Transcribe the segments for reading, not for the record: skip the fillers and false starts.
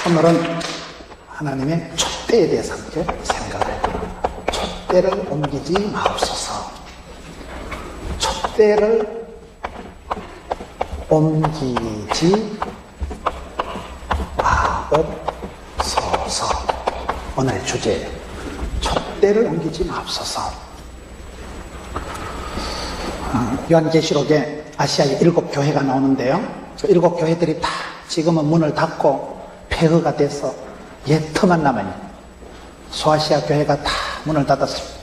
오늘은 하나님의 촛대에 대해서 함께 생각을 해요. 촛대를 옮기지 마옵소서. 촛대를 옮기지 마옵소서. 오늘의 주제예요. 촛대를 옮기지 마옵소서. 요한계시록에 아시아의 7교회가 나오는데요. 그 7교회들이 다 지금은 문을 닫고 폐허가 돼서 터만 남아있는 소아시아 교회가 다 문을 닫았습니다.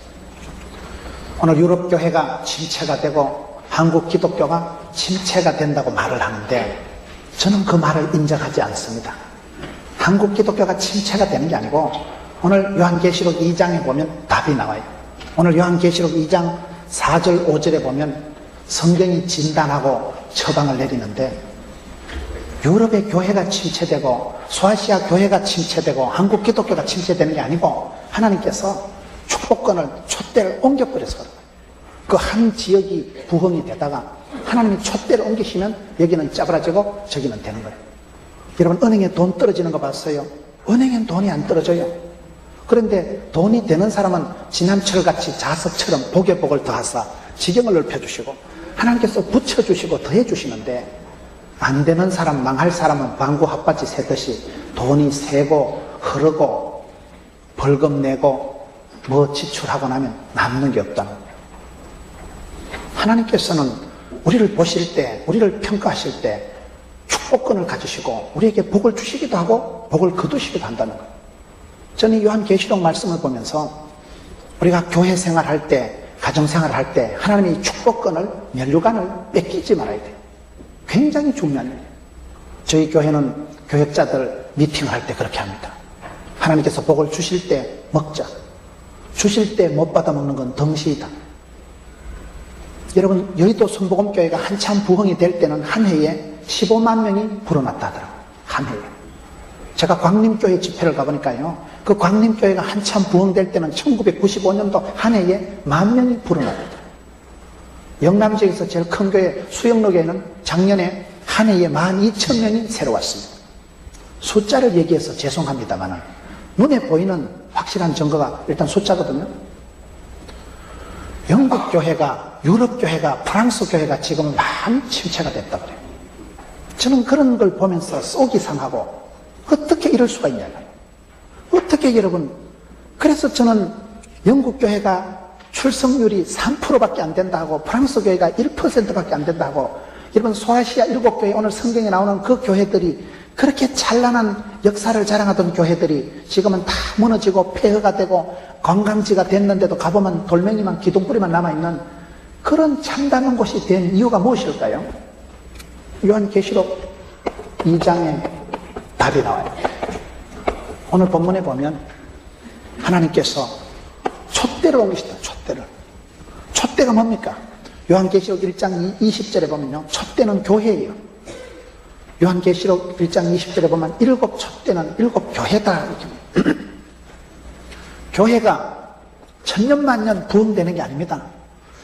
오늘 유럽 교회가 침체가 되고 한국 기독교가 침체가 된다고 말을 하는데 저는 그 말을 인정하지 않습니다. 한국 기독교가 침체가 되는 게 아니고 오늘 요한계시록 2장에 보면 답이 나와요. 오늘 요한계시록 2장 4절 5절에 보면 성경이 진단하고 처방을 내리는데 유럽의 교회가 침체되고 소아시아 교회가 침체되고 한국 기독교가 침체되는 게 아니고 하나님께서 축복권을 촛대를 옮겨버려서 그런 거예요. 그 한 지역이 부흥이 되다가 하나님이 촛대를 옮기시면 여기는 짜부라지고 저기는 되는 거예요. 여러분 은행에 돈 떨어지는 거 봤어요? 은행엔 돈이 안 떨어져요. 그런데 돈이 되는 사람은 지남철같이 자석처럼 복에 복을 더하사 지경을 넓혀주시고 하나님께서 붙여주시고 더해주시는데 안 되는 사람, 망할 사람은 방구 핫바지 새듯이 돈이 새고 흐르고 벌금 내고 뭐 지출하고 나면 남는 게 없다는 거예요. 하나님께서는 우리를 보실 때, 우리를 평가하실 때 축복권을 가지시고 우리에게 복을 주시기도 하고 복을 거두시기도 한다는 거예요. 저는 요한계시록 말씀을 보면서 우리가 교회 생활할 때, 가정생활을 할 때 하나님이 축복권을, 면류관을 뺏기지 말아야 돼요. 굉장히 중요한 일이에요. 저희 교회는 교역자들 미팅할 때 그렇게 합니다. 하나님께서 복을 주실 때 먹자. 주실 때 못 받아 먹는 건 덩시이다. 여러분 여의도 순복음교회가 한참 부흥이 될 때는 한 해에 15만 명이 불어났다 하더라고요. 한 해에. 제가 광림교회 집회를 가보니까요. 그 광림교회가 한참 부흥될 때는 1995년도 한 해에 10,000명이 불어났다. 영남지역에서 제일 큰 교회 수영로교회는 작년에 한 해에 12,000명이 새로 왔습니다. 숫자를 얘기해서 죄송합니다만 눈에 보이는 확실한 증거가 일단 숫자거든요. 영국 교회가, 유럽 교회가, 프랑스 교회가 지금은 많이 침체가 됐다 그래요. 저는 그런 걸 보면서 속이 상하고 어떻게 이럴 수가 있냐고요. 어떻게 여러분. 그래서 저는 영국 교회가 출석률이 3%밖에 안 된다고, 프랑스 교회가 1%밖에 안 된다고, 여러분 소아시아 7교회 오늘 성경에 나오는 그 교회들이 그렇게 찬란한 역사를 자랑하던 교회들이 지금은 다 무너지고 폐허가 되고 관광지가 됐는데도 가보면 돌멩이만 기둥뿌리만 남아있는 그런 참담한 곳이 된 이유가 무엇일까요? 요한계시록 2장에 답이 나와요. 오늘 본문에 보면 하나님께서 촛대를 옮기시다. 촛대가 뭡니까? 요한계시록 1장 20절에 보면요. 촛대는 교회예요. 요한계시록 1장 20절에 보면 7 촛대는 7 교회다. 이렇게. 교회가 천년만년 부흥되는 게 아닙니다.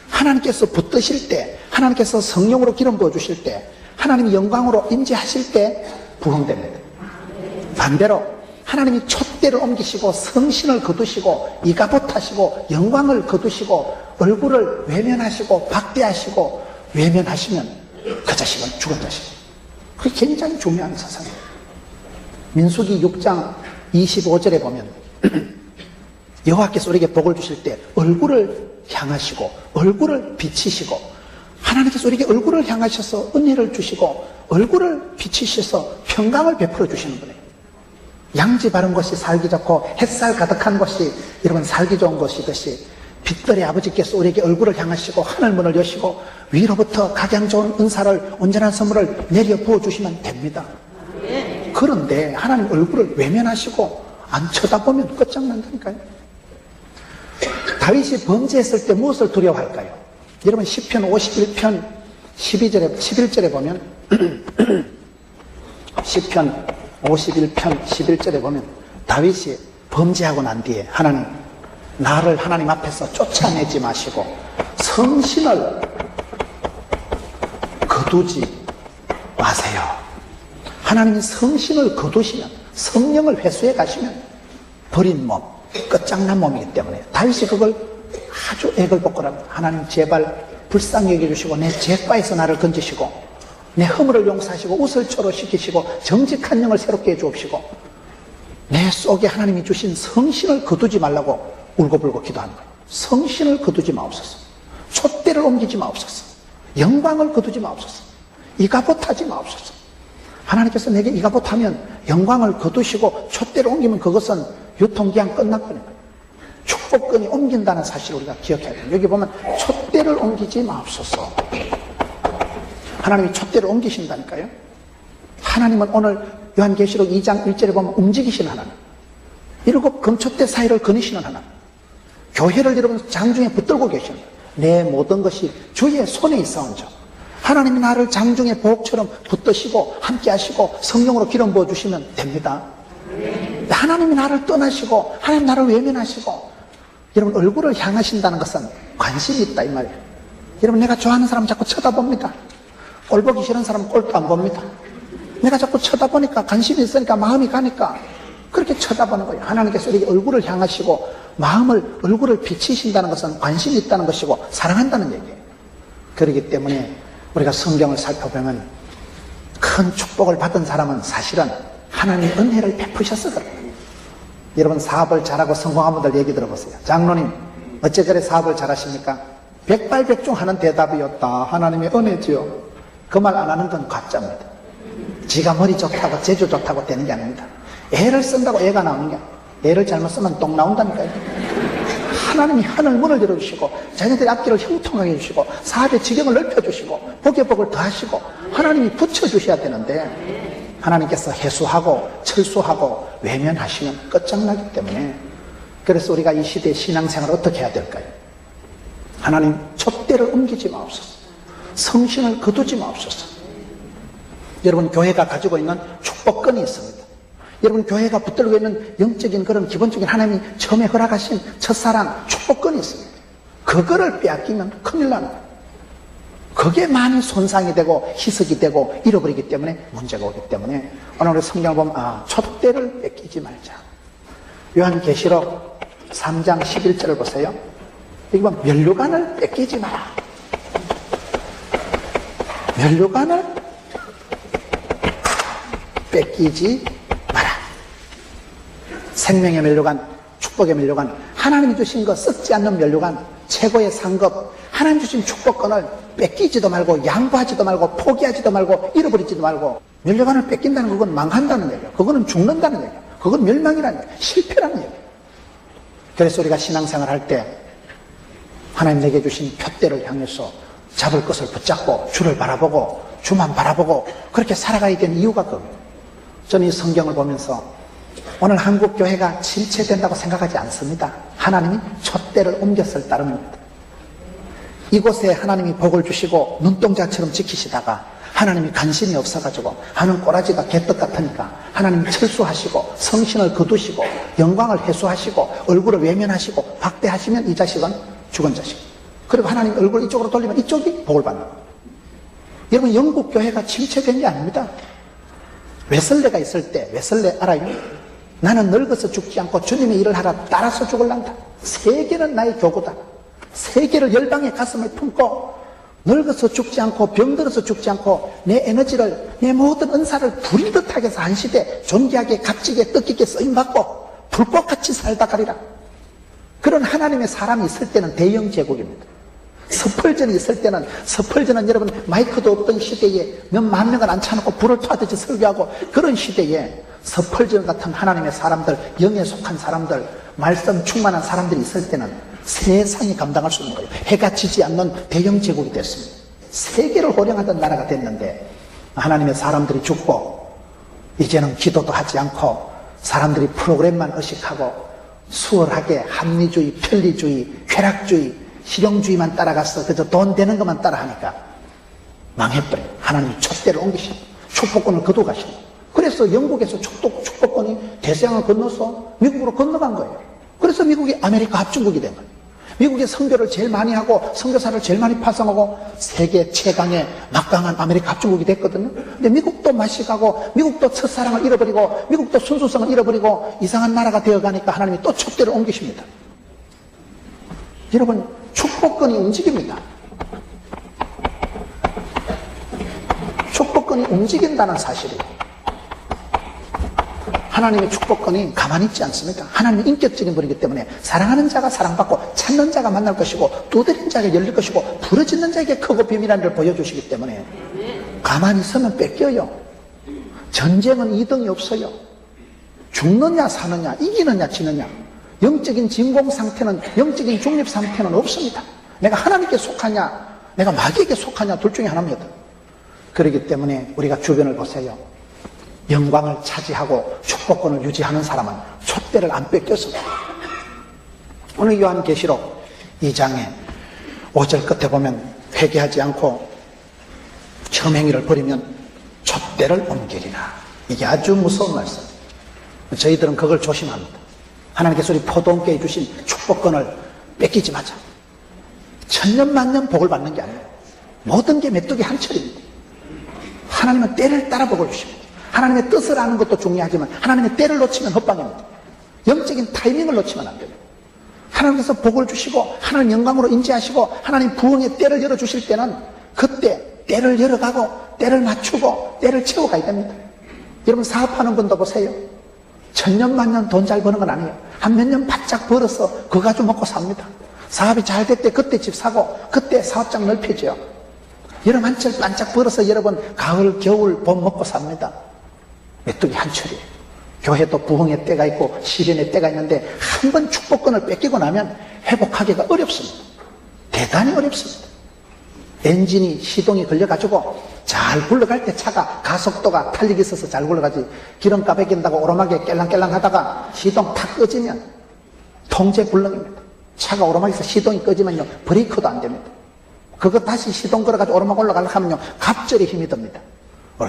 하나님께서 붙드실 때, 하나님께서 성령으로 기름 부어주실 때, 하나님이 영광으로 임재하실 때 부흥됩니다. 반대로 하나님이 촛대를 옮기시고 성신을 거두시고 이가봇하시고 영광을 거두시고 얼굴을 외면하시고 박대하시고 외면하시면 그 자식은 죽은 자식이에요. 그게 굉장히 중요한 사상이에요. 민수기 6장 25절에 보면 여호와께서 우리에게 복을 주실 때 얼굴을 향하시고 얼굴을 비치시고 하나님께서 우리에게 얼굴을 향하셔서 은혜를 주시고 얼굴을 비치셔서 평강을 베풀어 주시는 분이에요. 양지 바른 것이 살기 좋고 햇살 가득한 것이 여러분 살기 좋은 것이듯이 빛들의 아버지께서 우리에게 얼굴을 향하시고 하늘문을 여시고 위로부터 각양 좋은 은사를 온전한 선물을 내려 부어주시면 됩니다. 그런데 하나님 얼굴을 외면하시고 안 쳐다보면 끝장난다니까요. 다윗이 범죄했을 때 무엇을 두려워할까요? 여러분 시편 51편 11절에 보면 시편 51편 11절에 보면 다윗이 범죄하고 난 뒤에 나를 하나님 앞에서 쫓아내지 마시고 성신을 거두지 마세요. 하나님이 성신을 거두시면 성령을 회수해 가시면 버린 몸, 끝장난 몸이기 때문에 다윗이 그걸 아주 애걸 복걸합니다. 하나님 제발 불쌍히 여겨주시고 내 죄과에서 나를 건지시고 내 허물을 용서하시고 우슬초로 시키시고 정직한 영을 새롭게 해주옵시고 내 속에 하나님이 주신 성신을 거두지 말라고 울고불고 기도하는 거예요. 성신을 거두지 마옵소서. 촛대를 옮기지 마옵소서. 영광을 거두지 마옵소서. 이가봇하지 마옵소서. 하나님께서 내게 이가봇하면 영광을 거두시고 촛대를 옮기면 그것은 유통기한 끝났거든요. 축복권이 옮긴다는 사실을 우리가 기억해야 돼요. 여기 보면 촛대를 옮기지 마옵소서. 하나님이 촛대를 옮기신다니까요. 하나님은 오늘 요한계시록 2장 1절에 보면 움직이시는 하나님, 7 금촛대 사이를 거니시는 하나님, 교회를 여러분 장중에 붙들고 계시는 거예요. 내 모든 것이 주의 손에 있어온저. 하나님이 나를 장중의 보옥처럼 붙드시고 함께 하시고 성령으로 기름 부어주시면 됩니다. 하나님이 나를 떠나시고 하나님 나를 외면하시고 여러분 얼굴을 향하신다는 것은 관심이 있다 이 말이에요. 여러분 내가 좋아하는 사람 자꾸 쳐다봅니다. 꼴 보기 싫은 사람은 꼴도 안 봅니다. 내가 자꾸 쳐다보니까 관심이 있으니까 마음이 가니까 그렇게 쳐다보는 거예요. 하나님께서 이렇게 얼굴을 향하시고 얼굴을 비치신다는 것은 관심이 있다는 것이고 사랑한다는 얘기예요. 그렇기 때문에 우리가 성경을 살펴보면 큰 축복을 받은 사람은 사실은 하나님 은혜를 베푸셔서 그래요. 여러분 사업을 잘하고 성공한 분들 얘기 들어보세요. 장로님 어째 그래 사업을 잘하십니까? 백발백중 하는 대답이었다. 하나님의 은혜지요. 그 말 안 하는 건 가짜입니다. 지가 머리 좋다고 재주 좋다고 되는 게 아닙니다. 애를 쓴다고 애가 나오는 게 아니에요. 애를 잘못 쓰면 똥 나온다니까요. 하나님이 하늘 문을 열어주시고 자녀들의 앞길을 형통하게 해주시고 사업의 지경을 넓혀주시고 복의 복을 더하시고 하나님이 붙여주셔야 되는데 하나님께서 해수하고 철수하고 외면하시면 끝장나기 때문에 그래서 우리가 이 시대의 신앙생활을 어떻게 해야 될까요? 하나님 촛대를 옮기지 마옵소서. 성신을 거두지 마옵소서. 여러분 교회가 가지고 있는 축복권이 있습니다. 여러분 교회가 붙들고 있는 영적인 그런 기본적인 하나님이 처음에 허락하신 첫사랑 축복권이 있습니다. 그거를 빼앗기면 큰일 나는 거예요. 그게 많이 손상이 되고 희석이 되고 잃어버리기 때문에 문제가 오기 때문에 오늘 우리 성경을 보면 촛대를 뺏기지 말자. 요한계시록 3장 11절을 보세요. 여기 보면 면류관을 뺏기지 마라. 면류관을 뺏기지 마라. 생명의 면류관, 축복의 면류관, 하나님이 주신 거 썩지 않는 면류관, 최고의 상급, 하나님 주신 축복권을 뺏기지도 말고 양보하지도 말고 포기하지도 말고 잃어버리지도 말고. 면류관을 뺏긴다는 그건 망한다는 얘기예요. 그거는 죽는다는 얘기예요. 그건 멸망이라는 얘기예요. 실패라는 얘기예요. 그래서 우리가 신앙생활 할 때 하나님 내게 주신 푯대를 향해서 잡을 것을 붙잡고 주를 바라보고 주만 바라보고 그렇게 살아가야 되는 이유가 그겁니다. 저는 이 성경을 보면서 오늘 한국 교회가 침체된다고 생각하지 않습니다. 하나님이 촛대를 옮겼을 따름입니다. 이곳에 하나님이 복을 주시고 눈동자처럼 지키시다가 하나님이 관심이 없어가지고 하는 꼬라지가 개떡 같으니까 하나님이 철수하시고 성신을 거두시고 영광을 해수하시고 얼굴을 외면하시고 박대하시면 이 자식은 죽은 자식. 그리고 하나님 얼굴 이쪽으로 돌리면 이쪽이 복을 받는 거예요. 여러분 영국 교회가 침체된 게 아닙니다. 웨슬레가 있을 때 웨슬레 알아요? 나는 늙어서 죽지 않고 주님의 일을 하라 따라서 죽을란다. 세계는 나의 교구다. 세계를 열방의 가슴을 품고 늙어서 죽지 않고 병들어서 죽지 않고 내 에너지를 내 모든 은사를 부리듯 하게 해서 한 시대 존귀하게 값지게 뜻깊게 쓰임받고 불꽃같이 살다 가리라. 그런 하나님의 사람이 있을 때는 대영 제국입니다. 스펄전이 있을 때는 스펄전은 여러분 마이크도 없던 시대에 몇만 명을 앉혀놓고 불을 토하듯이 설교하고 그런 시대에 스펄전 같은 하나님의 사람들, 영에 속한 사람들, 말씀 충만한 사람들이 있을 때는 세상이 감당할 수 있는 거예요. 해가 지지 않는 대영 제국이 됐습니다. 세계를 호령하던 나라가 됐는데 하나님의 사람들이 죽고 이제는 기도도 하지 않고 사람들이 프로그램만 의식하고 수월하게 합리주의, 편리주의, 쾌락주의, 실용주의만 따라가서 그저 돈 되는 것만 따라하니까 망해버려요. 하나님이 촛대를 옮기시고 축복권을 거둬가시고 그래서 영국에서 축복권이 대서양을 건너서 미국으로 건너간 거예요. 그래서 미국이 아메리카 합중국이 된 거예요. 미국의 선교를 제일 많이 하고 선교사를 제일 많이 파송하고 세계 최강의 막강한 아메리카 합중국이 됐거든요. 근데 미국도 맛이 가고 미국도 첫사랑을 잃어버리고 미국도 순수성을 잃어버리고 이상한 나라가 되어가니까 하나님이 또 촛대를 옮기십니다. 여러분, 축복권이 움직입니다. 축복권이 움직인다는 사실이에요. 하나님의 축복권이 가만히 있지 않습니다. 하나님은 인격적인 분이기 때문에 사랑하는 자가 사랑받고 찾는 자가 만날 것이고 두드린 자에게 열릴 것이고 부르짖는 자에게 크고 비밀한 일을 보여주시기 때문에 가만히 있으면 뺏겨요. 전쟁은 이등이 없어요. 죽느냐 사느냐, 이기느냐 지느냐, 영적인 진공 상태는, 영적인 중립 상태는 없습니다. 내가 하나님께 속하냐 내가 마귀에게 속하냐 둘 중에 하나입니다. 그렇기 때문에 우리가 주변을 보세요. 영광을 차지하고 축복권을 유지하는 사람은 촛대를 안 뺏겼습니다. 오늘 요한계시록 2장에 5절 끝에 보면 회개하지 않고 혐행위를 버리면 촛대를 옮기리라. 이게 아주 무서운 말씀. 저희들은 그걸 조심합니다. 하나님께서 우리 포도원교에 주신 축복권을 뺏기지 마자. 천년만년 복을 받는 게 아니에요. 모든 게 메뚜기 한철입니다. 하나님은 때를 따라 복을 주십니다. 하나님의 뜻을 아는 것도 중요하지만 하나님의 때를 놓치면 헛방입니다. 영적인 타이밍을 놓치면 안 됩니다. 하나님께서 복을 주시고 하나님 영광으로 인지하시고 하나님 부흥의 때를 열어주실 때는 그때 때를 열어가고 때를 맞추고 때를 채워가야 됩니다. 여러분, 사업하는 분도 보세요. 천년만년 돈 잘 버는 건 아니에요. 한 몇 년 바짝 벌어서 그거 가지고 먹고 삽니다. 사업이 잘 될 때 그때 집 사고 그때 사업장 넓혀져요. 여러분, 한철 반짝 벌어서 여러분 가을 겨울 봄 먹고 삽니다. 메뚜기 한철이에요. 교회도 부흥의 때가 있고 시련의 때가 있는데 한 번 축복권을 뺏기고 나면 회복하기가 어렵습니다. 대단히 어렵습니다. 엔진이 시동이 걸려가지고 잘 굴러갈 때 차가 가속도가 탄력이 있어서 잘 굴러가지, 기름값 아낀다고 오르막에 깰랑깰랑 하다가 시동 탁 꺼지면 통제 불능입니다. 차가 오르막에서 시동이 꺼지면요 브레이크도 안 됩니다. 그거 다시 시동 걸어가지고 오르막 올라가려고 하면요 갑절에 힘이 듭니다.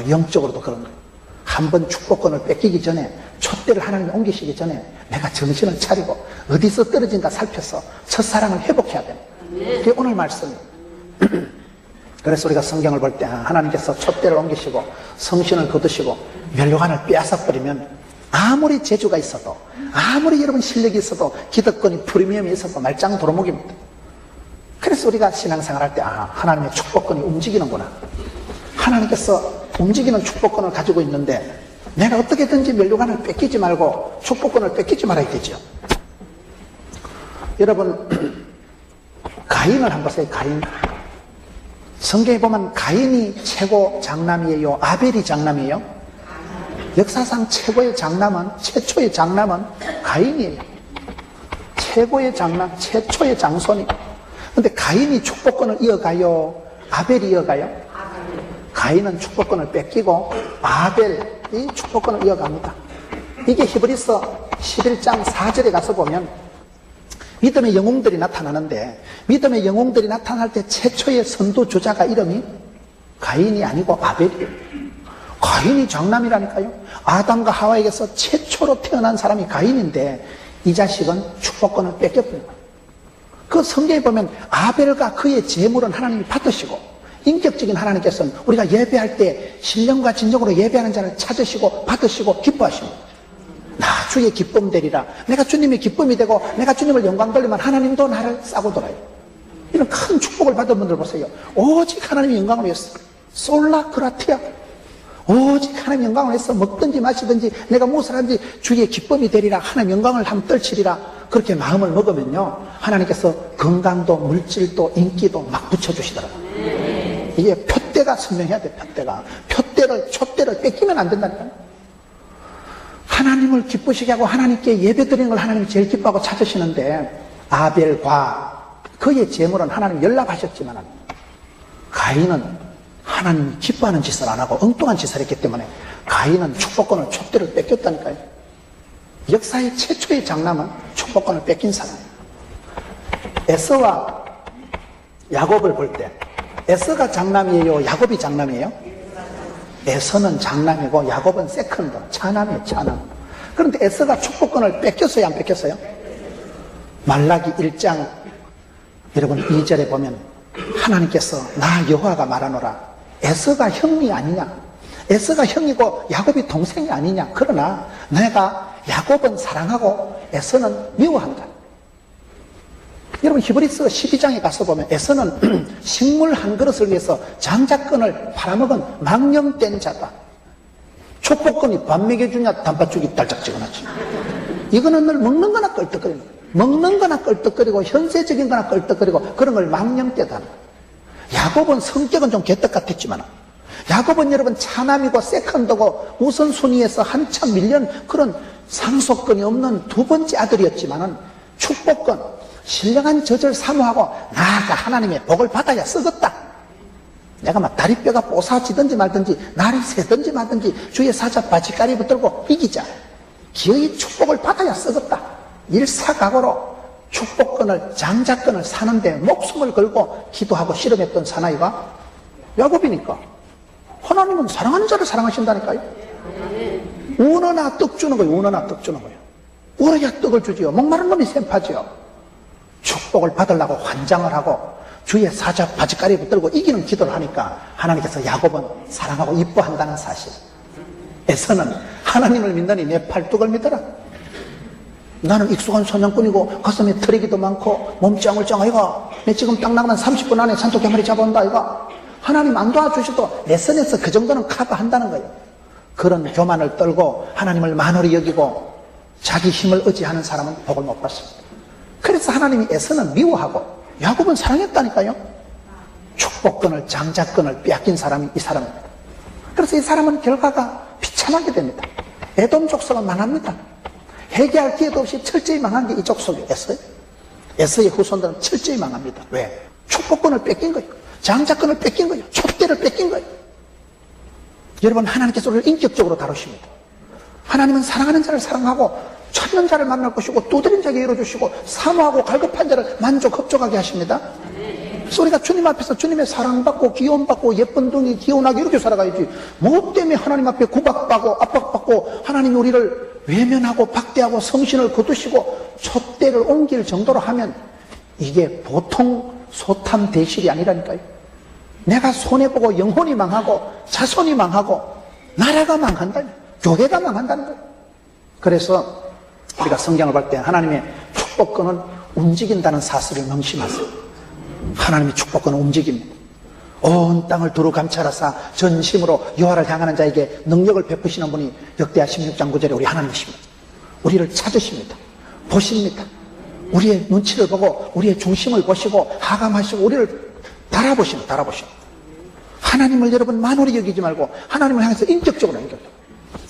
영적으로도 그런 거예요. 한 번 축복권을 뺏기기 전에, 촛대를 하나님이 옮기시기 전에 내가 정신을 차리고 어디서 떨어진가 살펴서 첫사랑을 회복해야 됩니다. 그게 오늘 말씀이에요. 그래서 우리가 성경을 볼 때 하나님께서 촛대를 옮기시고 성신을 거두시고 멸류관을 빼앗아버리면 아무리 재주가 있어도, 아무리 여러분 실력이 있어도, 기득권이 프리미엄이 있어도 말짱 도루묵입니다. 그래서 우리가 신앙생활 할 때 하나님의 축복권이 움직이는구나. 하나님께서 움직이는 축복권을 가지고 있는데 내가 어떻게든지 멸류관을 뺏기지 말고 축복권을 뺏기지 말아야 되죠. 여러분, 가인을 한번 보세요. 가인. 성경에 보면 가인이 최고 장남이에요, 아벨이 장남이에요? 역사상 최고의 장남은, 최초의 장남은 가인이에요. 최고의 장남, 최초의 장손이. 근데 가인이 축복권을 이어가요, 아벨이 이어가요? 가인은 축복권을 뺏기고 아벨이 축복권을 이어갑니다. 이게 히브리서 11장 4절에 가서 보면 믿음의 영웅들이 나타나는데, 믿음의 영웅들이 나타날 때 최초의 선두주자가 이름이 가인이 아니고 아벨이에요. 가인이 장남이라니까요. 아담과 하와에게서 최초로 태어난 사람이 가인인데 이 자식은 축복권을 뺏겼던 거예요. 그 성경에 보면 아벨과 그의 재물은 하나님이 받으시고, 인격적인 하나님께서는 우리가 예배할 때 신령과 진정으로 예배하는 자를 찾으시고 받으시고 기뻐하십니다. 나 주의 기쁨 되리라. 내가 주님의 기쁨이 되고 내가 주님을 영광 돌리면 하나님도 나를 싸고 돌아요. 이런 큰 축복을 받은 분들 보세요. 오직 하나님의 영광을 위해서, 솔라 그라티아, 오직 하나님의 영광을 위해서 먹든지 마시든지 내가 무엇을 하든지 주의 기쁨이 되리라, 하나님의 영광을 함 떨치리라, 그렇게 마음을 먹으면요 하나님께서 건강도 물질도 인기도 막 붙여주시더라고요. 이게 표대가 선명해야 돼. 촛대를 뺏기면 안 된다니까요. 하나님을 기쁘시게 하고 하나님께 예배드리는 걸 하나님이 제일 기뻐하고 찾으시는데, 아벨과 그의 재물은 하나님 연락하셨지만 가인은 하나님 기뻐하는 짓을 안 하고 엉뚱한 짓을 했기 때문에 가인은 축복권을, 촛대를 뺏겼다니까요. 역사의 최초의 장남은 축복권을 뺏긴 사람이에요. 에서와 야곱을 볼 때 에서가 장남이에요, 야곱이 장남이에요? 에서는 장남이고 야곱은 세컨드, 차남이에요, 차남. 그런데 에서가 축복권을 뺏겼어요, 안 뺏겼어요? 말라기 1장 여러분 2절에 보면 하나님께서 나 여호와가 말하노라 에서가 형이 아니냐, 에서가 형이고 야곱이 동생이 아니냐, 그러나 내가 야곱은 사랑하고 에서는 미워한다. 여러분 히브리서 12장에 가서 보면 에서는 식물 한 그릇을 위해서 장자권을 팔아먹은 망령된 자다. 촉복권이 밥 먹여주냐 단팥죽이 달짝지근하지. 이거는 늘 먹는 거나 껄떡거리는 거예요. 먹는 거나 껄떡거리고 현세적인 거나 껄떡거리고 그런 걸 망령되다. 야곱은 성격은 좀 개떡 같았지만 야곱은 여러분 차남이고 세컨드고 우선순위에서 한참 밀린 그런 상속권이 없는 두 번째 아들이었지만은 축복권, 신령한 젖을 사모하고 나아가 하나님의 복을 받아야 썩었다. 내가 막 다리뼈가 뽀사지든지 말든지 날이 새든지 말든지 주의 사자 바지가리 붙들고 이기자. 기어이 축복을 받아야 썩었다. 일사각오로 축복권을, 장자권을 사는데 목숨을 걸고 기도하고 실험했던 사나이가 야곱이니까 하나님은 사랑하는 자를 사랑하신다니까요. 우너나 떡 주는 거예요. 우너나 떡 주는 거예요. 울어야 떡을 주지요. 목마른 놈이 샘파지요. 축복을 받으려고 환장을 하고 주의 사자 바지가리 붙들고 이기는 기도를 하니까 하나님께서 야곱은 사랑하고 이뻐한다는 사실. 에서는 하나님을 믿느니 내 팔뚝을 믿어라. 나는 익숙한 소년꾼이고 가슴에 트레기도 많고 몸짱울짱 아이가 내 지금 딱 나가면 30분 안에 산토끼 한 마리 잡아온다 아이가. 하나님 안 도와주셔도 내 선에서 그 정도는 커버한다는 거예요. 그런 교만을 떨고 하나님을 만홀히 여기고 자기 힘을 의지하는 사람은 복을 못 받습니다. 그래서 하나님이 에서는 미워하고 야곱은 사랑했다니까요. 축복권을, 장자권을 빼앗긴 사람이 이 사람입니다. 그래서 이 사람은 결과가 비참하게 됩니다. 에돔 족속은 망합니다. 회개할 기회도 없이 철저히 망한 게 이 족속이 에서예요. 에서의 후손들은 철저히 망합니다. 왜? 축복권을 뺏긴 거예요. 장자권을 뺏긴 거예요. 촛대를 뺏긴 거예요. 여러분 하나님께서 우리를 인격적으로 다루십니다. 하나님은 사랑하는 자를 사랑하고 찾는 자를 만날 것이고 두드린 자에게 열어주시고 사모하고 갈급한 자를 만족흡족하게 하십니다. 그래서 우리가 주님 앞에서 주님의 사랑받고 귀여움받고 예쁜 둥이 귀여운하게 이렇게 살아가야지. 뭐 때문에 하나님 앞에 구박받고 압박받고 하나님이 우리를 외면하고 박대하고 성신을 거두시고 촛대를 옮길 정도로 하면 이게 보통 소탐 대실이 아니라니까요. 내가 손해보고 영혼이 망하고 자손이 망하고 나라가 망한다, 교회가 망한다는 거예요. 그래서 우리가 성경을 볼 때 하나님의 축복권은 움직인다는 사실을 명심하세요. 하나님의 축복권은 움직입니다. 온 땅을 두루 감찰하사 전심으로 여호와를 향하는 자에게 능력을 베푸시는 분이 역대하 16장 9절에 우리 하나님이십니다. 우리를 찾으십니다. 보십니다. 우리의 눈치를 보고 우리의 중심을 보시고 하감하시고 우리를 달아보십니다. 하나님을 여러분 만홀히 여기지 말고 하나님을 향해서 인격적으로 연결해요.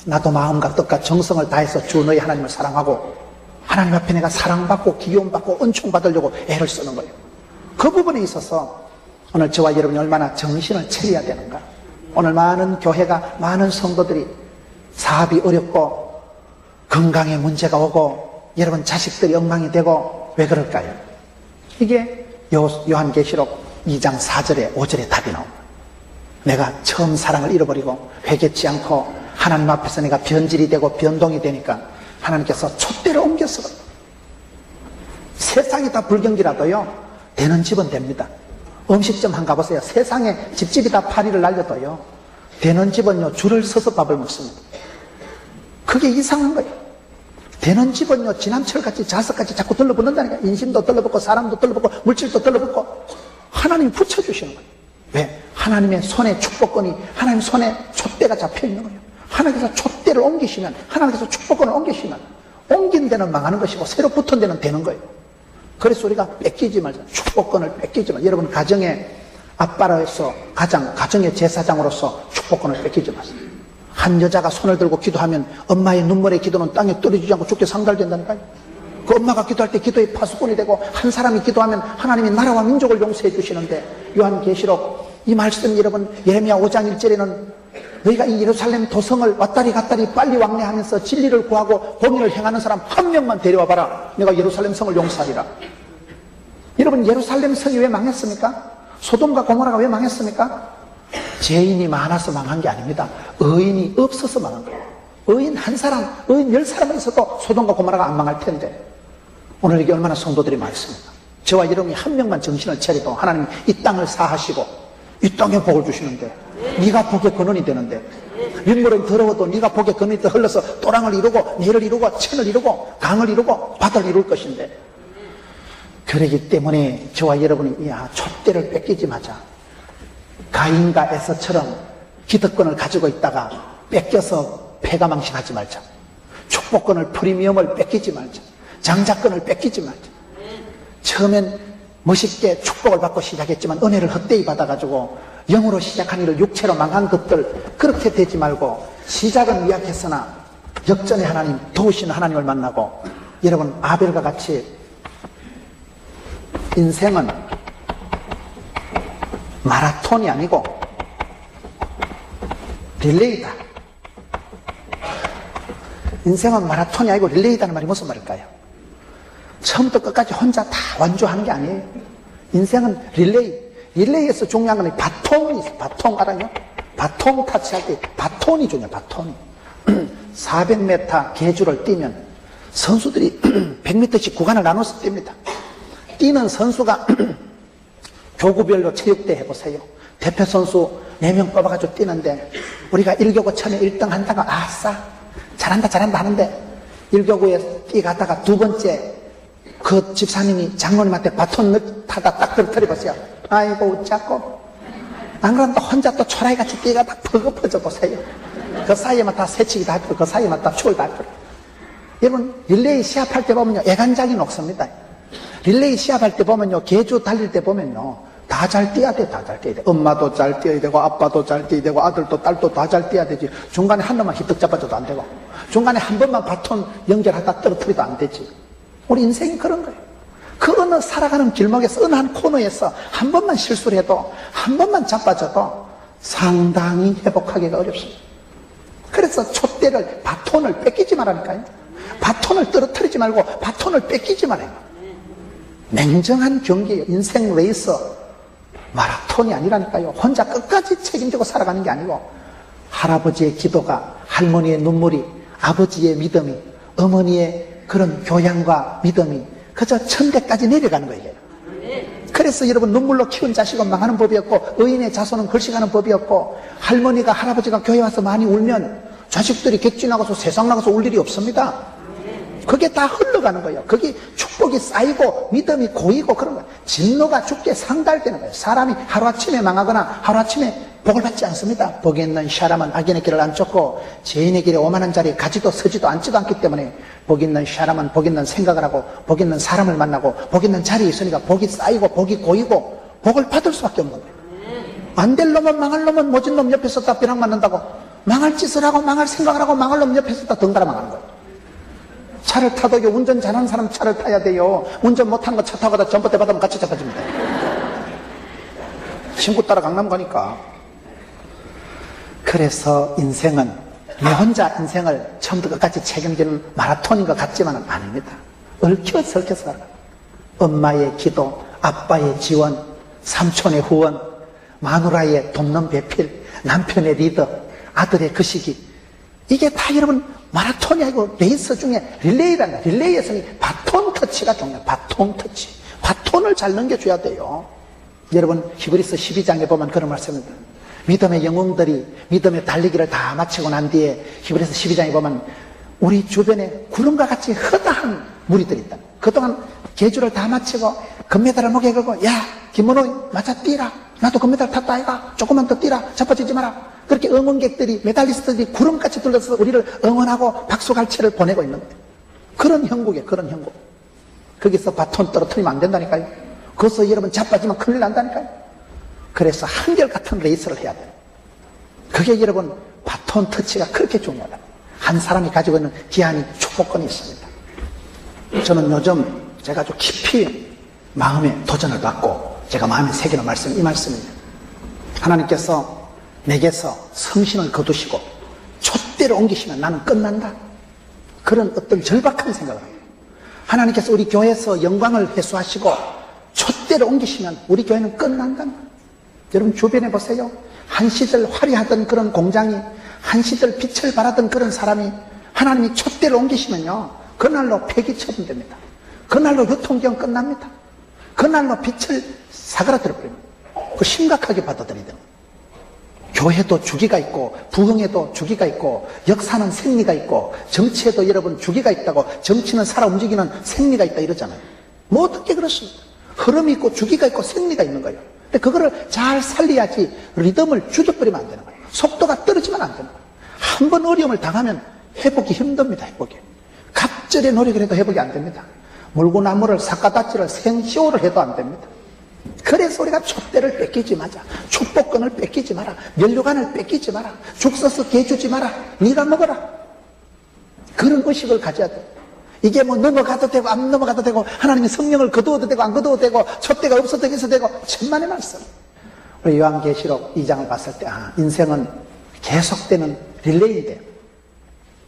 나도 마음과 뜻과 정성을 다해서 주 너희 하나님을 사랑하고 하나님 앞에 내가 사랑받고 귀여움받고 은총받으려고 애를 쓰는 거예요. 그 부분에 있어서 오늘 저와 여러분이 얼마나 정신을 차려야 되는가. 오늘 많은 교회가 많은 성도들이 사업이 어렵고 건강에 문제가 오고 여러분 자식들이 엉망이 되고 왜 그럴까요? 이게 요한계시록 2장 4절에 5절에 답이 나옵니다. 내가 처음 사랑을 잃어버리고 회개치 않고 하나님 앞에서 내가 변질이 되고 변동이 되니까 하나님께서 촛대를 옮겼어. 세상이 다 불경기라도요 되는 집은 됩니다. 음식점 한 가보세요. 세상에 집집이 다 파리를 날려도요 되는 집은요 줄을 서서 밥을 먹습니다. 그게 이상한 거예요. 되는 집은요 지남철같이 자석같이 자꾸 들러붙는다니까. 인심도 들러붙고 사람도 들러붙고 물질도 들러붙고 하나님이 붙여주시는 거예요. 왜? 하나님의 손에 축복권이 하나님 손에 촛대가 잡혀있는 거예요. 하나님께서 촛대를 옮기시면 하나님께서 축복권을 옮기시면 옮긴 데는 망하는 것이고 새로 붙은 데는 되는 거예요. 그래서 우리가 뺏기지 말자. 축복권을 뺏기지 말자. 여러분 가정의 아빠로서 가정의 제사장으로서 축복권을 뺏기지 마세요. 한 여자가 손을 들고 기도하면 엄마의 눈물의 기도는 땅에 떨어지지 않고 죽게 상달된다니까요. 그 엄마가 기도할 때 기도의 파수꾼이 되고 한 사람이 기도하면 하나님이 나라와 민족을 용서해 주시는데 요한계시록 이 말씀 여러분 예레미야 5장 1절에는 너희가 이 예루살렘 도성을 왔다리 갔다리 빨리 왕래하면서 진리를 구하고 공의를 행하는 사람 한 명만 데려와 봐라. 내가 예루살렘 성을 용서하리라. 여러분 예루살렘 성이 왜 망했습니까? 소돔과 고모라가 왜 망했습니까? 죄인이 많아서 망한 게 아닙니다. 의인이 없어서 망한 거예요. 의인 한 사람, 의인 10사람은 있어도 소돔과 고모라가 안 망할 텐데 오늘 이게 얼마나 성도들이 많습니까? 저와 여러분이 한 명만 정신을 차려도 하나님이 이 땅을 사하시고 이 땅에 복을 주시는데, 네가 복의 근원이 되는데, 민물은 더러워도 네가 복의 근원이 더 흘러서 또랑을 이루고 내를 이루고 천을 이루고 강을 이루고 바다를 이룰 것인데, 그러기 때문에 저와 여러분이 촛대를 뺏기지 마자. 가인과 에서처럼 기득권을 가지고 있다가 뺏겨서 패가망신하지 말자. 축복권을, 프리미엄을 뺏기지 말자. 장자권을 뺏기지 말자. 처음엔 멋있게 축복을 받고 시작했지만 은혜를 헛되이 받아가지고 영으로 시작한 일을 육체로 망한 것들, 그렇게 되지 말고 시작은 미약했으나 역전의 하나님, 도우시는 하나님을 만나고, 여러분 아벨과 같이 인생은 마라톤이 아니고 릴레이다. 인생은 마라톤이 아니고 릴레이다는 말이 무슨 말일까요? 처음부터 끝까지 혼자 다 완주하는 게 아니에요. 인생은 릴레이. 릴레이에서 중요한 건 바통이 있어요. 바통 알아요? 바통 타치할 때 바톤이 중요해요. 바톤이. 400m 계주를 뛰면 선수들이 100m씩 구간을 나눠서 뜁니다. 뛰는 선수가 교구별로 체육대 해보세요. 대표 선수 4명 뽑아가지고 뛰는데, 우리가 1교구 처음에 1등 한다가 아싸 잘한다 하는데, 1교구에 뛰가다가 두 번째 그 집사님이 장로님한테 바톤 타다 딱 떨어뜨려보세요. 아이고 웃자고. 안 그러면 또 혼자 또 초라이같이 뛰가다 버거퍼져 보세요. 그 사이에만 다 새치기도 할 거고, 그 사이에만 다 추월도 할 거고. 여러분 릴레이 시합할 때 보면요, 애간장이 녹습니다. 릴레이 시합할 때 보면요, 계주 달릴 때 보면요, 다 잘 뛰어야 돼. 다 잘 뛰어야 돼. 엄마도 잘 뛰어야 되고, 아빠도 잘 뛰어야 되고, 아들도 딸도 다 잘 뛰어야 되지. 중간에 한 놈만 히뜩 잡아줘도 안 되고, 중간에 한 번만 바톤 연결하다 떨어뜨려도 안 되지. 우리 인생이 그런 거예요. 그 어느 살아가는 길목에서, 어느 한 코너에서 한 번만 실수를 해도, 한 번만 자빠져도 상당히 회복하기가 어렵습니다. 그래서 촛대를, 바톤을 뺏기지 말라니까요. 바톤을 떨어뜨리지 말고 바톤을 뺏기지 말아요. 냉정한 경기예요. 인생 레이서, 마라톤이 아니라니까요. 혼자 끝까지 책임지고 살아가는 게 아니고, 할아버지의 기도가, 할머니의 눈물이, 아버지의 믿음이, 어머니의 그런 교양과 믿음이 그저 천대까지 내려가는 거예요. 그래서 여러분, 눈물로 키운 자식은 망하는 법이 없고, 의인의 자손은 걸식하는 법이 없고, 할머니가 할아버지가 교회 와서 많이 울면 자식들이 객지 나가서 세상 나가서 울 일이 없습니다. 그게 다 흘러가는 거예요. 거기 축복이 쌓이고 믿음이 고이고 그런 거예요. 진노가 죽게 상달되는 거예요. 사람이 하루아침에 망하거나 하루아침에 복을 받지 않습니다. 복이 있는 사람은 악인의 길을 안 쫓고 죄인의 길에 오만한 자리에 가지도 서지도 앉지도 않기 때문에, 복 있는 사람은 복 있는 생각을 하고 복 있는 사람을 만나고 복 있는 자리에 있으니까 복이 쌓이고 복이 고이고 복을 받을 수밖에 없는 거예요. 안 될 놈은, 망할 놈은 모진 놈 옆에서 다 벼락 맞는다고, 망할 짓을 하고 망할 생각을 하고 망할 놈 옆에서 다 덩달아 망하는 거예요. 차를 타도요, 운전 잘하는 사람 차를 타야 돼요. 운전 못하는 거 차 타고 가다 전봇대 받으면 같이 잡아줍니다. 친구 따라 강남 가니까. 그래서 인생은 내 혼자 인생을 처음부터 끝까지 책임지는 마라톤인 것 같지만은 아닙니다. 얽혀서 살아가요. 엄마의 기도, 아빠의 지원, 삼촌의 후원, 마누라의 돕는 배필, 남편의 리더, 아들의 그 시기, 이게 다 여러분 마라톤이 아니고 레이스 중에 릴레이란다. 릴레이에서는 바톤 터치가 중요해요. 바톤 터치. 바톤을 잘 넘겨줘야 돼요. 여러분 히브리서 12장에 보면 그런 말씀입니다. 믿음의 영웅들이 믿음의 달리기를 다 마치고 난 뒤에 히브리서 12장에 보면 우리 주변에 구름과 같이 허다한 무리들이 있다. 그동안 계주를 다 마치고 금메달을 목에 걸고, 야 김문호 맞아 뛰라, 나도 금메달 탔다 아이가, 조금만 더 뛰라, 자빠지지 마라. 그렇게 응원객들이, 메달리스트들이 구름같이 둘러서 우리를 응원하고 박수갈채를 보내고 있는 거예요. 그런 형국이에요. 그런 형국. 거기서 바톤 떨어뜨리면 안 된다니까요. 거기서 여러분 자빠지면 큰일 난다니까요. 그래서 한결같은 레이스를 해야 돼요. 그게 여러분 바톤 터치가 그렇게 중요하다. 한 사람이 가지고 있는 기한이 축복권이 있습니다. 저는 요즘 제가 아주 깊이 마음에 도전을 받고 제가 마음에 새기는 말씀이 이 말씀입니다. 하나님께서 내게서 성신을 거두시고 촛대를 옮기시면 나는 끝난다. 그런 어떤 절박한 생각을 합니다. 하나님께서 우리 교회에서 영광을 회수하시고 촛대를 옮기시면 우리 교회는 끝난다. 여러분 주변에 보세요. 한 시절 화려하던 그런 공장이, 한 시절 빛을 발하던 그런 사람이 하나님이 촛대를 옮기시면요, 그날로 폐기 처분됩니다. 그날로 유통기한 끝납니다. 그날로 빛을 사그라들어 버립니다. 그 심각하게 받아들이야 돼요. 교회도 주기가 있고, 부흥에도 주기가 있고, 역사는 생리가 있고, 정치에도 여러분 주기가 있다고, 정치는 살아 움직이는 생리가 있다 이러잖아요. 모든 게 그렇습니다. 흐름이 있고, 주기가 있고, 생리가 있는 거예요. 근데 그거를 잘 살려야지 리듬을 죽여버리면 안 되는 거예요. 속도가 떨어지면 안 되는 거예요. 한 번 어려움을 당하면 회복이 힘듭니다, 회복이. 갑절의 노력을 해도 회복이 안 됩니다. 물구나무를 삿가닥지를 생쇼를 해도 안 됩니다. 그래서 우리가 촛대를 뺏기지 마자. 축복권을 뺏기지 마라. 면류관을 뺏기지 마라. 죽 써서 개 주지 마라. 네가 먹어라. 그런 의식을 가져야 돼. 이게 뭐 넘어가도 되고 안 넘어가도 되고 하나님의 성령을 거두어도 되고 안 거두어도 되고 촛대가 없어도 해서 되고 천만의 말씀. 우리 요한계시록 2장을 봤을 때 인생은 계속되는 릴레이인데요.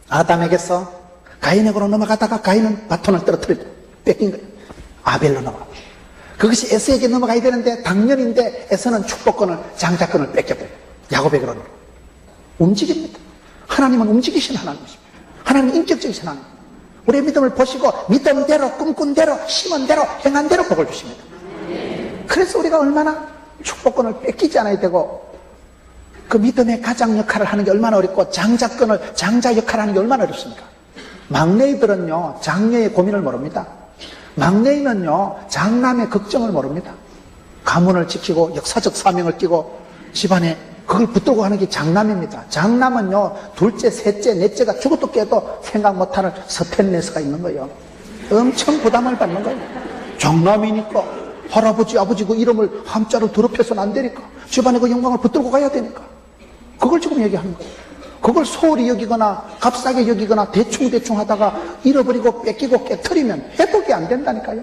아담에게서 가인에게로 넘어가다가 가인은 바톤을 떨어뜨리고 뺏긴 거예요. 아벨로 넘어가. 그것이 에서에게 넘어가야 되는데 당연인데 에서는 축복권을 장자권을 뺏겨버려요. 야곱에게로 움직입니다. 하나님은 움직이신 하나님이십니다. 하나님은 인격적이신 하나님. 우리의 믿음을 보시고 믿은 대로 꿈꾼 대로 심은 대로 행한 대로 복을 주십니다. 그래서 우리가 얼마나 축복권을 뺏기지 않아야 되고 그 믿음의 가장 역할을 하는 게 얼마나 어렵고 장자권을 장자 역할을 하는 게 얼마나 어렵습니까? 막내들은요 장녀의 고민을 모릅니다. 막내이면요 장남의 걱정을 모릅니다. 가문을 지키고 역사적 사명을 띠고 집안에 그걸 붙들고 가는 게 장남입니다. 장남은요 둘째, 셋째, 넷째가 죽어도 깨도 생각 못하는 스탠레스가 있는 거예요. 엄청 부담을 받는 거예요. 장남이니까 할아버지 아버지 그 이름을 함자를 더럽혀서는 안 되니까 집안에 그 영광을 붙들고 가야 되니까 그걸 지금 얘기하는 거예요. 그걸 소홀히 여기거나 값싸게 여기거나 대충 하다가 잃어버리고 뺏기고 깨트리면 회복이 안 된다니까요.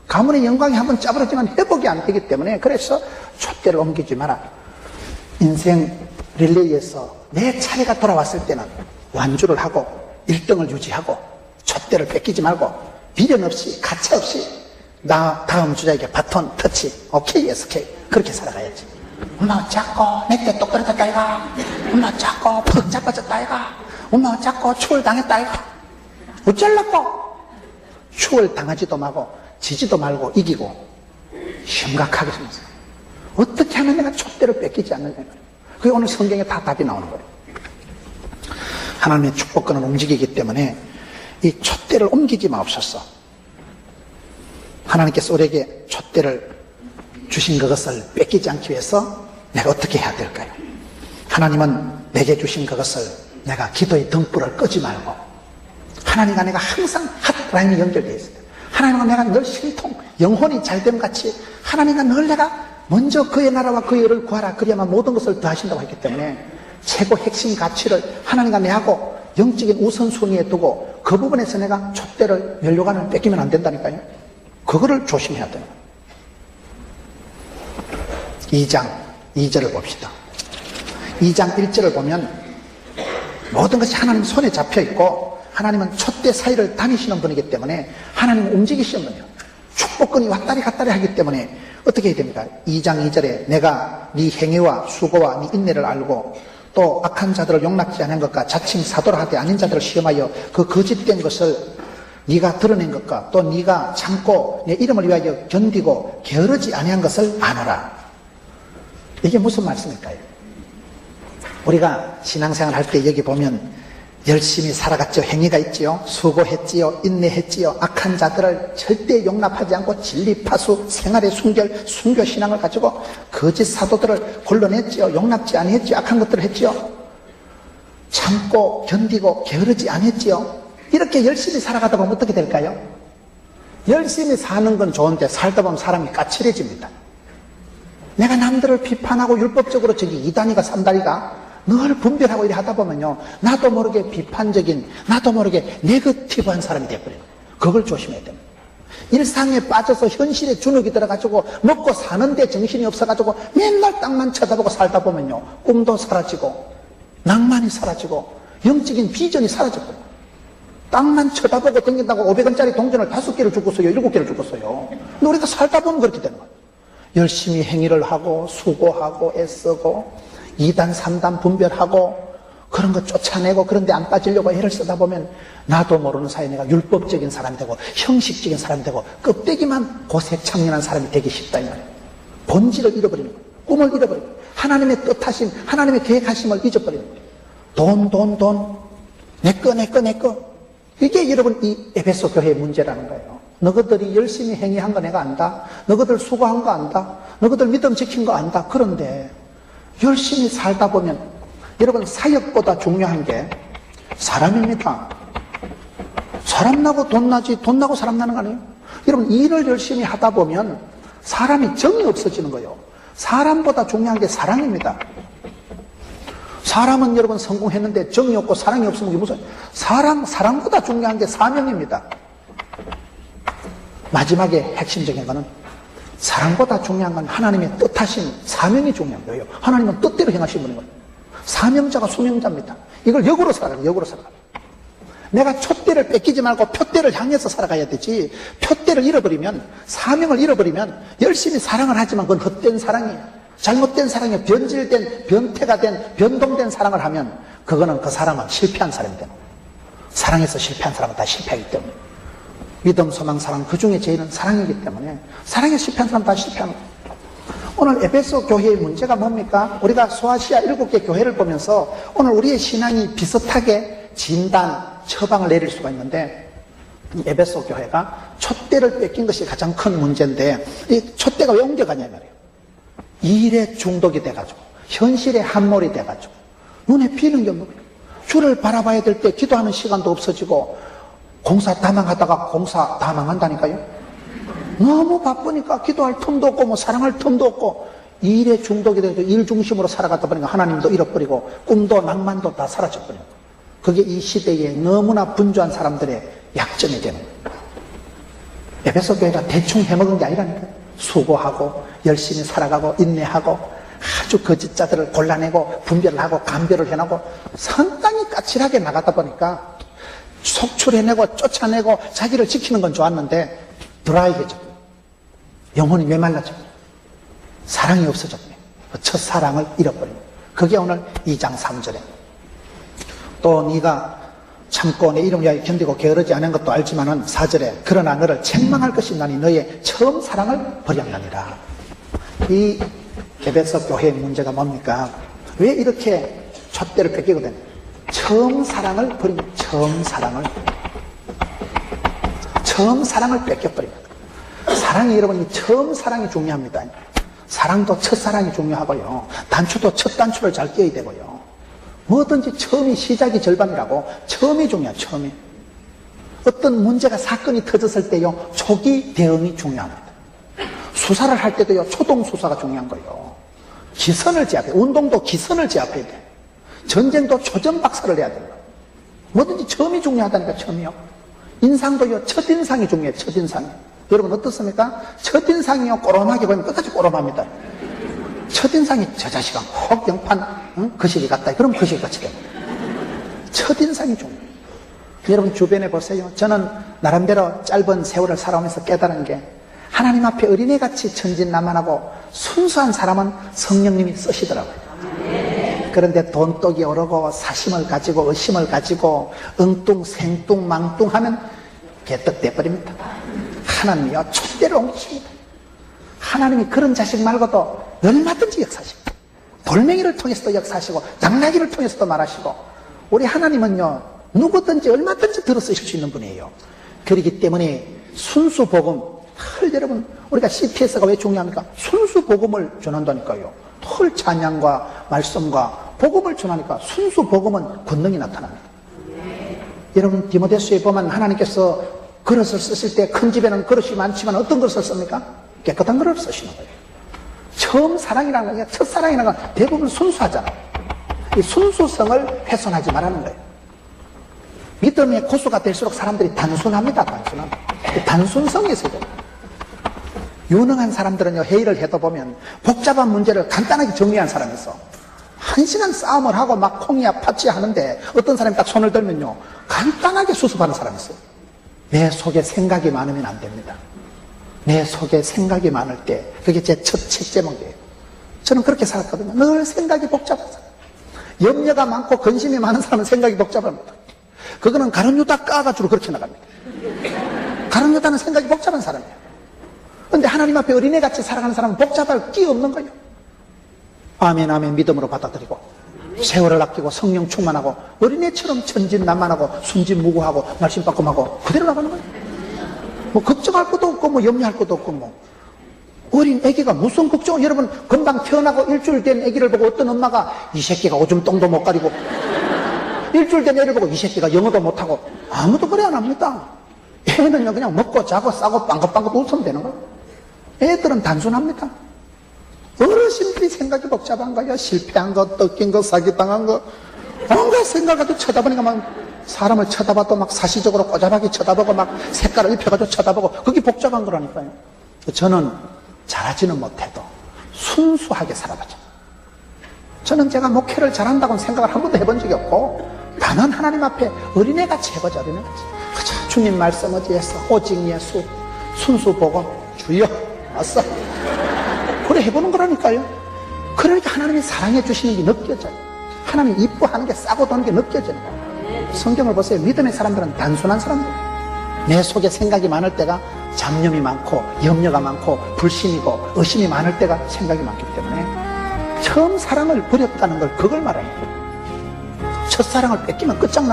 가문의 영광이 한번 짜부러지면 회복이 안 되기 때문에 그래서 촛대를 옮기지 마라. 인생 릴레이에서 내 차례가 돌아왔을 때는 완주를 하고 1등을 유지하고 촛대를 뺏기지 말고 비련 없이 가차 없이 나 다음 주자에게 바톤 터치 오케이 SK 그렇게 살아가야지. 엄마 자꾸 내때 똑 떨어졌다 이가 엄마 자꾸 푹 자빠졌다 이가 엄마 자꾸 추월당했다 이가 어쩌려고 추월당하지도 말고 지지도 말고 이기고 심각하게 생겼어요. 어떻게 하면 내가 촛대를 뺏기지 않느냐 그게 오늘 성경에 다 답이 나오는 거예요. 하나님의 축복권은 움직이기 때문에 이 촛대를 옮기지 마옵소서. 하나님께서 우리에게 촛대를 주신 그것을 뺏기지 않기 위해서 내가 어떻게 해야 될까요? 하나님은 내게 주신 그것을 내가 기도의 등불을 끄지 말고 하나님과 내가 항상 핫라인이 연결되어 있어요. 하나님과 내가 늘 신통 영혼이 잘됨 같이 하나님과 늘 내가 먼저 그의 나라와 그의 의를 구하라 그래야만 모든 것을 더하신다고 했기 때문에 최고 핵심 가치를 하나님과 내하고 영적인 우선순위에 두고 그 부분에서 내가 촛대를 면류관을 뺏기면 안 된다니까요. 그거를 조심해야 돼요. 2장 2절을 봅시다. 2장 1절을 보면 모든 것이 하나님 손에 잡혀 있고 하나님은 촛대 사이를 다니시는 분이기 때문에 하나님은 움직이시는 분이에요. 축복권이 왔다리 갔다리 하기 때문에 어떻게 해야 됩니까? 2장 2절에 내가 네 행위와 수고와 네 인내를 알고 또 악한 자들을 용납지 않은 것과 자칭 사도라 하되 아닌 자들을 시험하여 그 거짓된 것을 네가 드러낸 것과 또 네가 참고 내 이름을 위하여 견디고 게으르지 아니한 것을 아노라. 이게 무슨 말씀일까요? 우리가 신앙생활 할 때 여기 보면 열심히 살아갔죠. 행위가 있지요. 수고했지요. 인내했지요. 악한 자들을 절대 용납하지 않고 진리파수 생활의 순교신앙을 가지고 거짓 사도들을 골라냈지요. 용납지 아니했지요. 악한 것들을 했지요. 참고 견디고 게으르지 아니했지요. 이렇게 열심히 살아가다 보면 어떻게 될까요? 열심히 사는 건 좋은데 살다 보면 사람이 까칠해집니다. 내가 남들을 비판하고 율법적으로 저기 이단이가 삼다리가 늘 분별하고 이래 하다 보면요 나도 모르게 비판적인 나도 모르게 네거티브한 사람이 되어버려요. 그걸 조심해야 됩니다. 일상에 빠져서 현실에 주눅이 들어가지고 먹고 사는데 정신이 없어가지고 맨날 땅만 쳐다보고 살다 보면요 꿈도 사라지고 낭만이 사라지고 영적인 비전이 사라져버려요. 땅만 쳐다보고 댕긴다고 500원짜리 동전을 5개를 주고서요 7개를 주고서요. 근데 우리가 살다 보면 그렇게 되는 거예요. 열심히 행위를 하고 수고하고 애쓰고 2단 3단 분별하고 그런 거 쫓아내고 그런 데 안 빠지려고 애를 쓰다 보면 나도 모르는 사이에 내가 율법적인 사람이 되고 형식적인 사람이 되고 껍데기만 고색창년한 사람이 되기 쉽다 이 말이에요. 본질을 잃어버리는 거예요. 꿈을 잃어버리는 거예요. 하나님의 뜻하심, 하나님의 계획하심을 잊어버리는 거예요. 돈. 내 거. 이게 여러분 이 에베소 교회의 문제라는 거예요. 너희들이 열심히 행위한 거 내가 안다. 너희들 수고한 거 안다. 너희들 믿음 지킨 거 안다. 그런데 열심히 살다 보면 여러분 사역보다 중요한 게 사람입니다. 사람 나고 돈 나지 돈 나고 사람 나는 거 아니에요? 여러분 일을 열심히 하다 보면 사람이 정이 없어지는 거예요. 사람보다 중요한 게 사랑입니다. 사람은 여러분 성공했는데 정이 없고 사랑이 없으면 무슨 사랑보다 중요한 게 사명입니다. 마지막에 핵심적인 거는 사랑보다 중요한 건 하나님의 뜻하신 사명이 중요한 거예요. 하나님은 뜻대로 행하신 분인 거예요. 사명자가 수명자입니다. 이걸 역으로 살아가요. 역으로 살아가요. 내가 촛대를 뺏기지 말고 표대를 향해서 살아가야 되지, 표대를 잃어버리면, 사명을 잃어버리면 열심히 사랑을 하지만 그건 헛된 사랑이에요. 잘못된 사랑에 변질된, 변태가 된, 변동된 사랑을 하면 그거는 그 사람은 실패한 사람이 되는 거예요. 사랑에서 실패한 사람은 다 실패하기 때문에. 믿음, 소망, 사랑, 그 중에 제일은 사랑이기 때문에 사랑에 실패한 사람은 다 실패하는 거예요. 오늘 에베소 교회의 문제가 뭡니까? 우리가 소아시아 7개 교회를 보면서 오늘 우리의 신앙이 비슷하게 진단, 처방을 내릴 수가 있는데, 이 에베소 교회가 촛대를 뺏긴 것이 가장 큰 문제인데, 이 촛대가 왜 옮겨가냐 말이에요. 일에 중독이 돼가지고 현실에 함몰이 돼가지고 눈에 띄는 게 뭐예요? 주를 바라봐야 될 때 기도하는 시간도 없어지고 공사 다 망하다가 공사 다 망한다니까요. 너무 바쁘니까 기도할 틈도 없고 뭐 사랑할 틈도 없고 일에 중독이 돼서 일 중심으로 살아가다 보니까 하나님도 잃어버리고 꿈도 낭만도 다 사라져버리고, 그게 이 시대에 너무나 분주한 사람들의 약점이 되는 거예요. 에베소 교회가 대충 해먹은 게 아니라니까요. 수고하고 열심히 살아가고 인내하고 아주 거짓자들을 골라내고 분별하고 감별을 해나고 상당히 까칠하게 나가다 보니까 속출해내고 쫓아내고 자기를 지키는 건 좋았는데 드라이해져. 영혼이 메말라져. 사랑이 없어졌네. 첫사랑을 잃어버린 거예요. 그게 오늘 2장 3절에 또 네가 참고 내 이름 위하여 견디고 게으르지 않은 것도 알지만은 4절에 그러나 너를 책망할 것이 나니 너의 처음 사랑을 버렸느니라. 이 에베소 교회의 문제가 뭡니까? 왜 이렇게 촛대를 뺏기거든? 처음 사랑을 버린 거예요. 처음 사랑을 뺏겨버린 거예요. 사랑이 여러분, 이 처음 사랑이 중요합니다. 사랑도 첫사랑이 중요하고요. 단추도 첫 단추를 잘 끼워야 되고요. 뭐든지 처음이 시작이 절반이라고. 처음이 중요해요. 처음이. 어떤 문제가 사건이 터졌을 때요, 초기 대응이 중요합니다. 수사를 할 때도요, 초동 수사가 중요한 거예요. 기선을 제압해. 운동도 기선을 제압해야 돼. 전쟁도 초전 박살을 내야 된다. 뭐든지 처음이 중요하다니까. 처음이요. 인상도요, 첫인상이 중요해요. 첫인상이. 여러분 어떻습니까? 첫인상이요, 꼬롬하게 보면 끝까지 꼬롬합니다. 첫인상이 저 자식아 혹 영판 그 시기 같다. 그럼 그 시기 같이 됩니다. 첫인상이 중요해요. 여러분 주변에 보세요. 저는 나름대로 짧은 세월을 살아오면서 깨달은 게, 하나님 앞에 어린애같이 천진난만하고 순수한 사람은 성령님이 쓰시더라고요. 그런데 돈독이 오르고 사심을 가지고 의심을 가지고 엉뚱 망뚱하면 개떡돼버립니다. 하나님이요, 촛대를 옮기십니다. 하나님이 그런 자식 말고도 얼마든지 역사하십니다. 돌멩이를 통해서도 역사하시고 당나귀를 통해서도 말하시고, 우리 하나님은요, 누구든지 얼마든지 들어 쓰실 수 있는 분이에요. 그렇기 때문에 순수 복음, 여러분 우리가 CPS가 왜 중요합니까? 순수 복음을 전한다니까요. 털 찬양과 말씀과 복음을 전하니까 순수 복음은 권능이 나타납니다. 여러분 디모데후서에 보면 하나님께서 그릇을 쓰실 때 큰 집에는 그릇이 많지만 어떤 그릇을 씁니까? 깨끗한 그릇을 쓰시는 거예요. 처음 사랑이라는 게, 첫사랑이라는 건 대부분 순수하잖아요. 이 순수성을 훼손하지 말라는 거예요. 믿음의 고수가 될수록 사람들이 단순합니다. 단순성이 있어야 돼요. 유능한 사람들은요, 회의를 해도 보면 복잡한 문제를 간단하게 정리한 사람이 있어. 1시간 싸움을 하고 막 콩이야 파치야 하는데 어떤 사람이 딱 손을 들면요, 간단하게 수습하는 사람이 있어요. 내 속에 생각이 많으면 안 됩니다. 내 속에 생각이 많을 때, 그게 제 첫 책 제목이에요. 저는 그렇게 살았거든요. 늘 생각이 복잡한 사람. 염려가 많고 근심이 많은 사람은 생각이 복잡합니다. 그거는 가룟유다 까가지고 그렇게 나갑니다. 가룟유다는 생각이 복잡한 사람이에요. 근데 하나님 앞에 어린애같이 살아가는 사람은 복잡할 게 없는 거예요. 아멘 아멘 믿음으로 받아들이고 세월을 아끼고 성령 충만하고 어린애처럼 천진난만하고 순진무구하고 말씀바꿈하고 그대로 나가는 거예요. 뭐 걱정할 것도 없고 뭐 염려할 것도 없고 뭐 어린 애기가 무슨 걱정을, 여러분 금방 태어나고 일주일 된 애기를 보고 어떤 엄마가 이 새끼가 오줌 똥도 못 가리고 일주일 된 애를 보고 이 새끼가 영어도 못하고 아무도 그래 안 합니다. 애는요 그냥 먹고 자고 싸고 빵긋빵긋 웃으면 되는 거예요. 애들은 단순합니다. 어르신들이 생각이 복잡한 거예요. 실패한 거, 뜯긴 거, 사기당한 거 온갖 생각을 쳐다보니까 막 사람을 쳐다봐도 막 사시적으로 꼬잡하게 쳐다보고 막 색깔을 입혀가지고 쳐다보고 그게 복잡한 거라니까요. 저는 잘하지는 못해도 순수하게 살아보죠. 저는 제가 목회를 잘한다고 생각을 한 번도 해본 적이 없고 단언 하나님 앞에 어린애같이 해보자. 어린애같이 그저 주님 말씀 어디에서 오직 예수 순수 복음 주여 왔어 그래 해보는 거라니까요. 그러니까 하나님이 사랑해 주시는 게 느껴져요. 하나님 이뻐하는 게 싸고 도는 게 느껴져요. 성경을 보세요. 믿음의 사람들은 단순한 사람들. 내 속에 생각이 많을 때가 잡념이 많고 염려가 많고 불신이고 의심이 많을 때가 생각이 많기 때문에 처음 사랑을 버렸다는 걸 그걸 말해요. 첫사랑을 뺏기면 끝장난